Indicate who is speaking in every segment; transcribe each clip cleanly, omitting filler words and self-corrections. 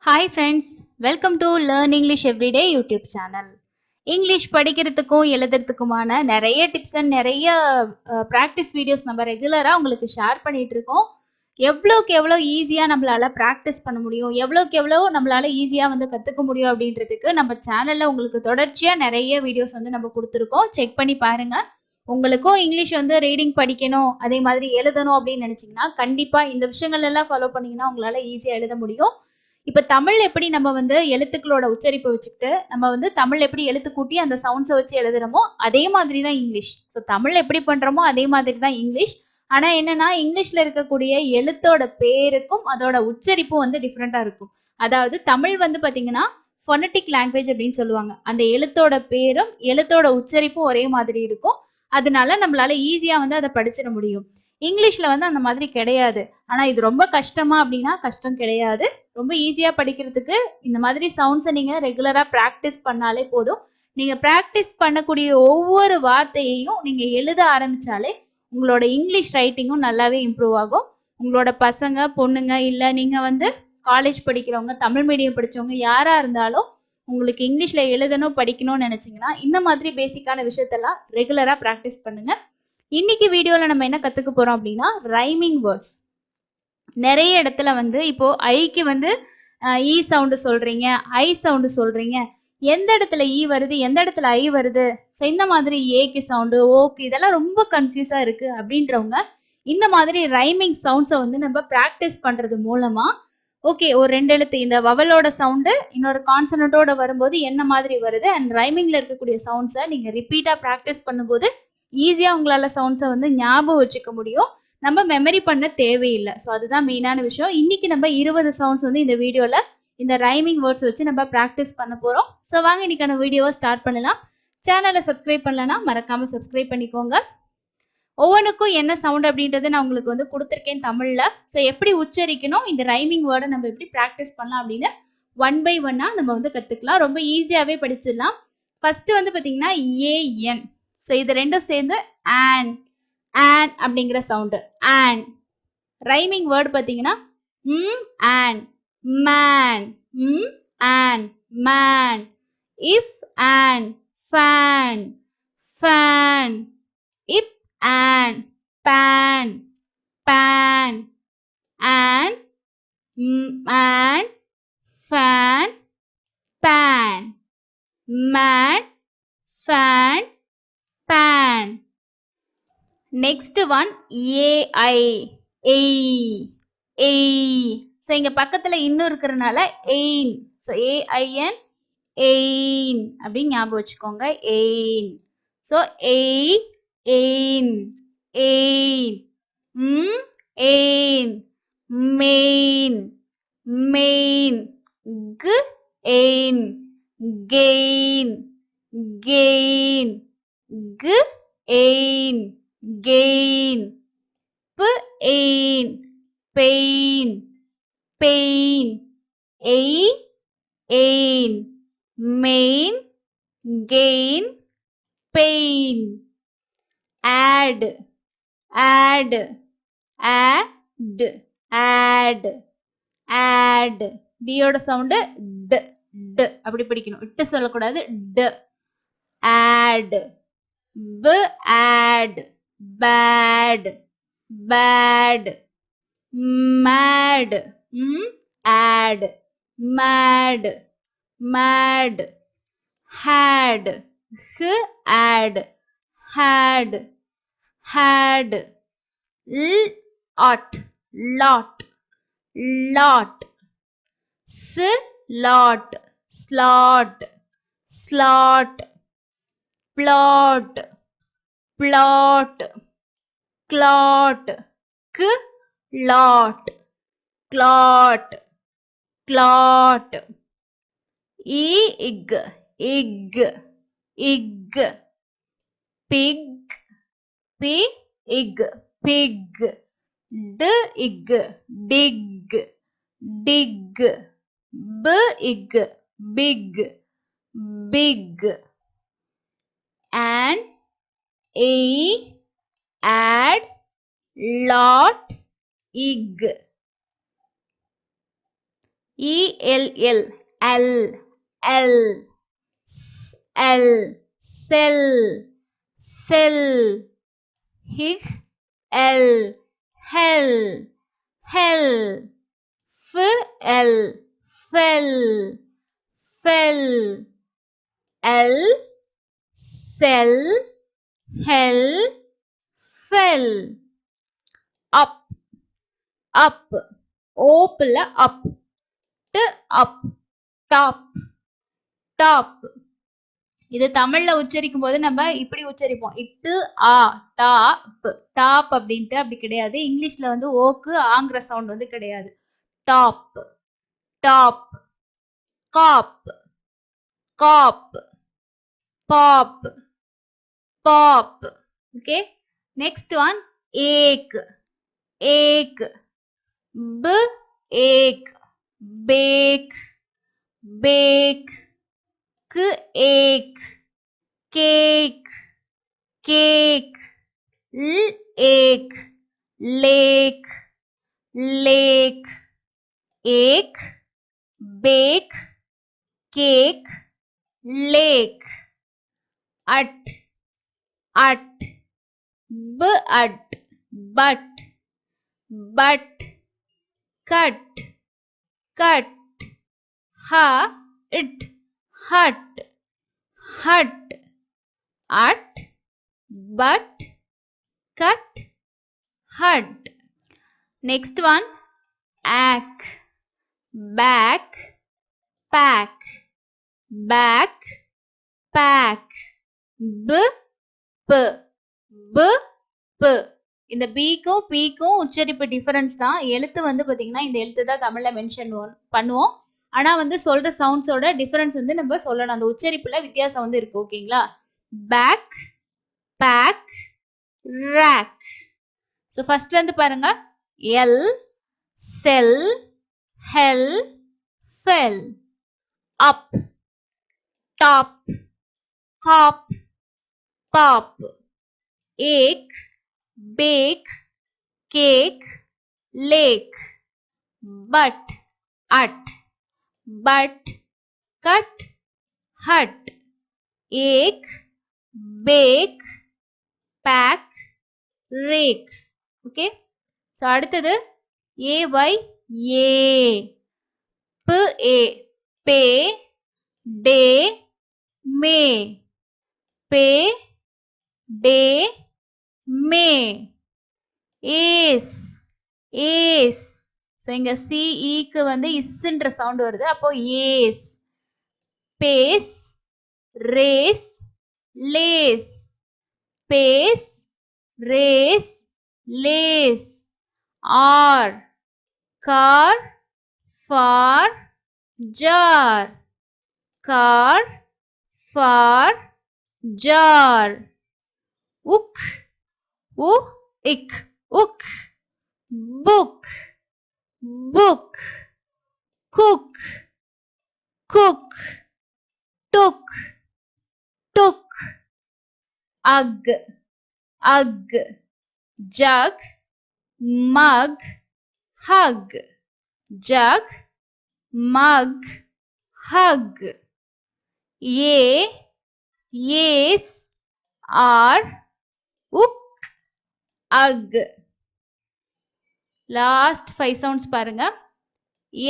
Speaker 1: Hi friends, welcome to Learn English Everyday YouTube channel. English படிக்கிறதுக்கும் எழுதுறதுக்குமான நிறைய tips and நிறைய practice videos நம்ம ரெகுலராக உங்களுக்கு ஷேர் பண்ணிட்டு இருக்கோம். எவ்வளோக்கு எவ்வளோ ஈஸியாக நம்மளால ப்ராக்டிஸ் பண்ண முடியும், எவ்வளோக்கு எவ்வளோ நம்மளால ஈஸியாக வந்து கற்றுக்க முடியும் அப்படின்றதுக்கு நம்ம சேனலில் உங்களுக்கு தொடர்ச்சியாக நிறைய வீடியோஸ் வந்து நம்ம கொடுத்துருக்கோம். செக் பண்ணி பாருங்கள். உங்களுக்கும் இங்கிலீஷ் வந்து ரீடிங் படிக்கணும், அதே மாதிரி எழுதணும் அப்படின்னு நினச்சிங்கன்னா கண்டிப்பாக இந்த விஷயங்கள் எல்லாம் ஃபாலோ பண்ணிங்கன்னா உங்களால் ஈஸியாக எழுத முடியும். இப்போ தமிழ் எப்படி நம்ம வந்து எழுத்துக்களோட உச்சரிப்பை வச்சுக்கிட்டு நம்ம வந்து தமிழ் எப்படி எழுத்து கூட்டி அந்த சவுண்ட்ஸை வச்சு எழுதுறோமோ அதே மாதிரி தான் இங்கிலீஷ். ஸோ தமிழ் எப்படி பண்ணுறோமோ அதே மாதிரி தான் இங்கிலீஷ். ஆனால் என்னன்னா இங்கிலீஷில் இருக்கக்கூடிய எழுத்தோட பேருக்கும் அதோட உச்சரிப்பும் வந்து டிஃப்ரெண்ட்டாக இருக்கும். அதாவது தமிழ் வந்து பார்த்தீங்கன்னா ஃபொனட்டிக் லாங்குவேஜ் அப்படின்னு சொல்லுவாங்க. அந்த எழுத்தோட பேரும் எழுத்தோட உச்சரிப்பும் ஒரே மாதிரி இருக்கும். அதனால நம்மளால ஈஸியாக வந்து அதை படிச்சிட முடியும். இங்கிலீஷில் வந்து அந்த மாதிரி கிடையாது. ஆனால் இது ரொம்ப கஷ்டமா அப்படின்னா கஷ்டம் கிடையாது. ரொம்ப ஈஸியாக படிக்கிறதுக்கு இந்த மாதிரி சவுண்ட்ஸை நீங்கள் ரெகுலராக ப்ராக்டிஸ் பண்ணாலே போதும். நீங்கள் ப்ராக்டிஸ் பண்ணக்கூடிய ஒவ்வொரு வார்த்தையையும் நீங்கள் எழுத ஆரம்பித்தாலே உங்களோட இங்கிலீஷ் ரைட்டிங்கும் நல்லாவே இம்ப்ரூவ் ஆகும். உங்களோட பசங்க பொண்ணுங்க இல்லை நீங்கள் வந்து காலேஜ் படிக்கிறவங்க தமிழ் மீடியம் படித்தவங்க யாராக இருந்தாலும் உங்களுக்கு இங்கிலீஷில் எழுதணும் படிக்கணும்னு நினச்சிங்கன்னா இந்த மாதிரி பேசிக்கான விஷயத்தெல்லாம் ரெகுலராக ப்ராக்டிஸ் பண்ணுங்கள். இன்னைக்கு வீடியோவில் நம்ம என்ன கற்றுக்க போகிறோம் அப்படின்னா ரைமிங் வேர்ட்ஸ். நிறைய இடத்துல வந்து இப்போ ஐக்கு வந்து இ சவுண்டு சொல்றீங்க, ஐ சவுண்டு சொல்றீங்க, எந்த இடத்துல இ வருது எந்த இடத்துல ஐ வருது, ஸோ இந்த மாதிரி ஏக்கு சவுண்டு ஓக்கு இதெல்லாம் ரொம்ப கன்ஃபியூஸாக இருக்கு அப்படின்றவங்க இந்த மாதிரி ரைமிங் சவுண்ட்ஸை வந்து நம்ம ப்ராக்டிஸ் பண்ணுறது மூலமா ஓகே ஒரு ரெண்டு எழுத்து இந்த வவலோட சவுண்டு இன்னொரு கான்சனட்டோட வரும்போது என்ன மாதிரி வருது அண்ட் ரைமிங்கில் இருக்கக்கூடிய சவுண்ட்ஸை நீங்கள் ரிப்பீட்டாக ப்ராக்டிஸ் பண்ணும்போது ஈஸியாக உங்களால் சவுண்ட்ஸை வந்து ஞாபகம் வச்சுக்க முடியும். நம்ம மெமரி பண்ண தேவையில்லை. ஸோ அதுதான் மெயினான விஷயம். இன்னைக்கு நம்ம 20 சவுண்ட்ஸ் வந்து இந்த வீடியோவில் இந்த ரைமிங் வேர்ட்ஸ் வச்சு நம்ம ப்ராக்டிஸ் பண்ண போகிறோம். ஸோ வாங்க இன்னைக்கான வீடியோவை ஸ்டார்ட் பண்ணலாம். சேனலை சப்ஸ்கிரைப் பண்ணலன்னா மறக்காமல் சப்ஸ்கிரைப் பண்ணிக்கோங்க. ஒவ்வொன்றுக்கும் என்ன சவுண்ட் அப்படின்றது நான் உங்களுக்கு வந்து கொடுத்துருக்கேன் தமிழில். ஸோ எப்படி உச்சரிக்கணும், இந்த ரைமிங் வேர்டை நம்ம எப்படி ப்ராக்டிஸ் பண்ணலாம் அப்படின்னு ஒன் பை ஒன்னாக நம்ம வந்து கற்றுக்கலாம். ரொம்ப ஈஸியாகவே படிச்சிடலாம். ஃபஸ்ட்டு வந்து பார்த்தீங்கன்னா ஏஎன். ஸோ இது ரெண்டும் சேர்ந்து ஆன் ஆன் அப்படிங்கிற சவுண்டு ஆன். ரைமிங் வேர்டு பார்த்தீங்கன்னா an man an man. F an fan fan. P an pan pan. An man fan pan man fan pan. Next one AI ay. So இங்கே பக்கத்தில் இன்னும் இருக்கிறனால Ain. So AIN Ain அப்படின்னு ஞாபகம் வச்சுக்கோங்க. Ain. So ain ain. Ain main main. G ain gain gain. G ain gain. Pain pain pain. Ain main gain pain. Ad ad ad ad ad. டியோட sound d d அப்படி பிடிக்கணும், இட்டு சொல்லக்கூடாது. D ad. B ad bad bad mad add mad mad. had add had had. lot lot lot. slot slot slot. plot plot clot clot clot clot. ig ig ig. pig pig pig. dig dig dig. big big big. and add lot ig. ELL, L, L, L, cell, cell, H, L, hell, hell, L, fell, fell, L, cell, hell, fell, up, up, ஓப்புல up, up, top, top. இது தமிழ்ல உச்சரிக்கும் போது நம்ம இப்படி உச்சரிப்போம், இட்டு ஆ top, top அப்படின்ட்டு அப்படி கிடையாது. இங்கிலீஷ்ல வந்து ஓக்கு ஆங்கிற சவுண்ட் வந்து கிடையாது. Top, top, cop, cop, pop, pop. Okay, next one ack, ack, b, ack, back, back, k, ack, kack, kack, l, ack, lack, lack, ack, back, cake, lack, at, at, b, at, but, but, cut, cut, ha, it, hut, hut, at, but, cut, hut. Next one, ack, back, pack, back, pack, b, p, b, p. இந்த பிக்கும் பிக்கும் உச்சரிப்பு difference தான். எழுத்து வந்து பார்த்தீங்கன்னா இந்த எழுத்து தான் தமிழில் மென்ஷன் பண்ணுவோம். ஆனால் வந்து சொல்கிற சவுண்ட்ஸோட டிஃபரன்ஸ் வந்து நம்ம சொல்லணும். அந்த உச்சரிப்பில் வித்தியாசம் வந்து இருக்கு. ஓகேங்களா? Bake, back, rake. So first வந்து பாருங்க, ell, cell, hell, fell, op, top, cop, pop, ake, back, cake, lake, ut, but, cut, hut, ake, bake, back, back, ரேக். ஓகே, ஸோ அடுத்தது AY, ay, p, ay, pay, day, may, pay, day, may, ace, ace. So இங்க சிஇக்கு வந்து இஸ்ன்ற sound வருது, அப்போ ace, pace, race, lace, pace, race, lace, ar, car, far, jar, car, far, jar, உக், உ, ick, ook, book, book, cook, cook, took, took, ug, ug, jug, mug, hug, jug, mug, hug, ay, ace, ar, ook, ug. Last 5 sounds பாருங்க.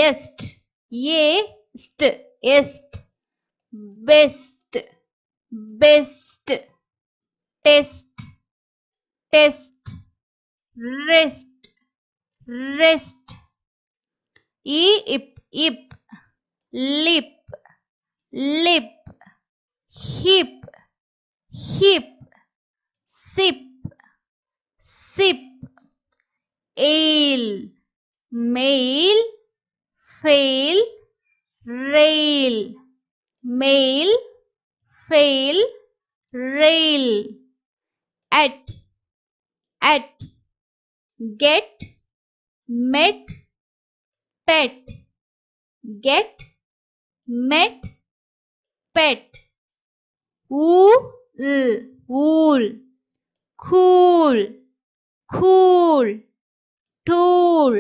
Speaker 1: Est, aste, est, best, best, test, test, rest, rest, ip, ip, lip, lip, hip, hip, sip, sip, ail, mail, fail, rail, mail, fail, rail, at, at, get, met, pet, get, met, pet, wool, wool, cool, cool, tool,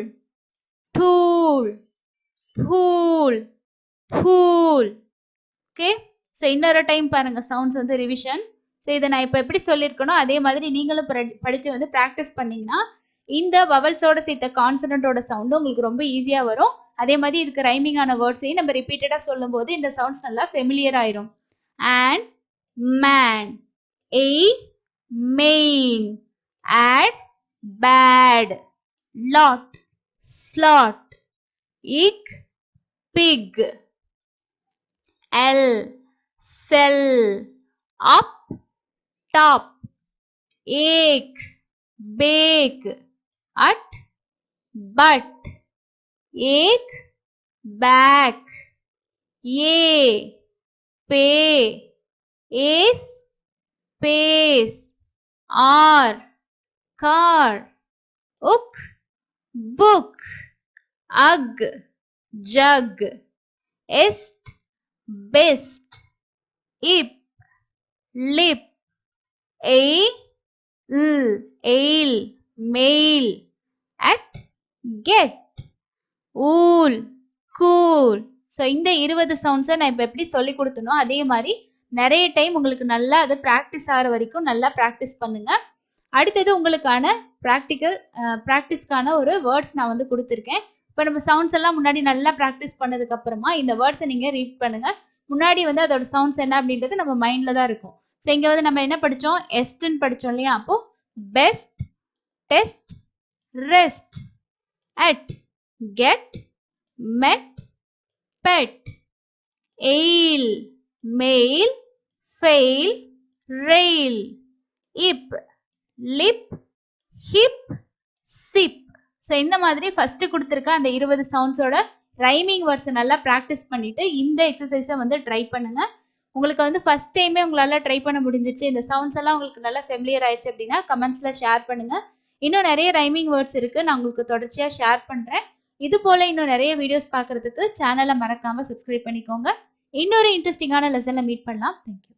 Speaker 1: tool, pool, pool. Okay, so இன்னொரு time பாருங்க sounds வந்து revision. So இதை நான் இப்போ எப்படி சொல்லியிருக்கனோ அதே மாதிரி நீங்களும் படித்து வந்து ப்ராக்டிஸ் பண்ணிங்கன்னா இந்த வவல்ஸோட சேர்த்த கான்சனண்டோட சவுண்டு உங்களுக்கு ரொம்ப ஈஸியாக வரும். அதே மாதிரி இதுக்கு ரைமிங்கான வேர்ட்ஸையும் நம்ம ரிப்பீட்டடாக சொல்லும்போது இந்த சவுண்ட்ஸ் நல்லா ஃபெமிலியர் ஆயிரும். And man, ay main, ad bad, lot slot, ick pick, L, cell, up, top, ache, bake, at, but, ache, back, yay, pay, ace, pace, R, car, ook, book, ugh, jug, est, best, ip, lip, ale, mail, at, get, wool, cool. So இந்த 20 சவுண்ட்ஸை நான் இப்போ எப்படி சொல்லி கொடுத்தனோ அதே மாதிரி நிறைய time உங்களுக்கு நல்லா அது ப்ராக்டிஸ் ஆகிற வரைக்கும் நல்லா ப்ராக்டிஸ் பண்ணுங்க. அடுத்தது உங்களுக்கான ப்ராக்டிஸ்க்கான ஒரு வேர்ட்ஸ் நான் வந்து கொடுத்துருக்கேன். இப்போ நம்ம சவுண்ட்ஸ் எல்லாம் முன்னாடி நல்லா ப்ராக்டிஸ் பண்ணதுக்கு அப்புறமா இந்த வேர்ட்ஸை நீங்கள் ரீட் பண்ணுங்க. முன்னாடி வந்து அதோட சவுண்ட்ஸ் என்ன அப்படின்றது நம்ம மைண்டில் தான் இருக்கும். ஸோ இங்கே வந்து நம்ம என்ன படித்தோம், எஸ்ட்ன்னு படித்தோம் இல்லையா? அப்போ best, test, rest, at, get, மெட், பெட், எயில், மெயில், ஃபெயில், ரெயில், இப், லிப், ஹிப், சிப். ஸோ இந்த மாதிரி ஃபர்ஸ்ட் கொடுத்துருக்க அந்த 20 சவுண்ட்ஸோட ரைமிங் வேர்ட்ஸை நல்லா ப்ராக்டிஸ் பண்ணிட்டு இந்த எக்ஸசைஸை வந்து ட்ரை பண்ணுங்க. உங்களுக்கு வந்து ஃபர்ஸ்ட் டைமே உங்களால் ட்ரை பண்ண முடிஞ்சிச்சு, இந்த சவுண்ட்ஸ் எல்லாம் உங்களுக்கு நல்லா ஃபெமிலியர் ஆயிடுச்சு அப்படின்னா கமெண்ட்ஸில் ஷேர் பண்ணுங்க. இன்னும் நிறைய ரைமிங் வேர்ட்ஸ் இருக்குது, நான் உங்களுக்கு தொடர்ச்சியாக ஷேர் பண்ணுறேன். இது போல் இன்னும் நிறைய வீடியோஸ் பார்க்குறதுக்கு சேனலை மறக்காமல் சப்ஸ்கிரைப் பண்ணிக்கோங்க. இன்னொரு இன்ட்ரெஸ்டிங்கான லெசனில் மீட் பண்ணலாம். தேங்க்யூ.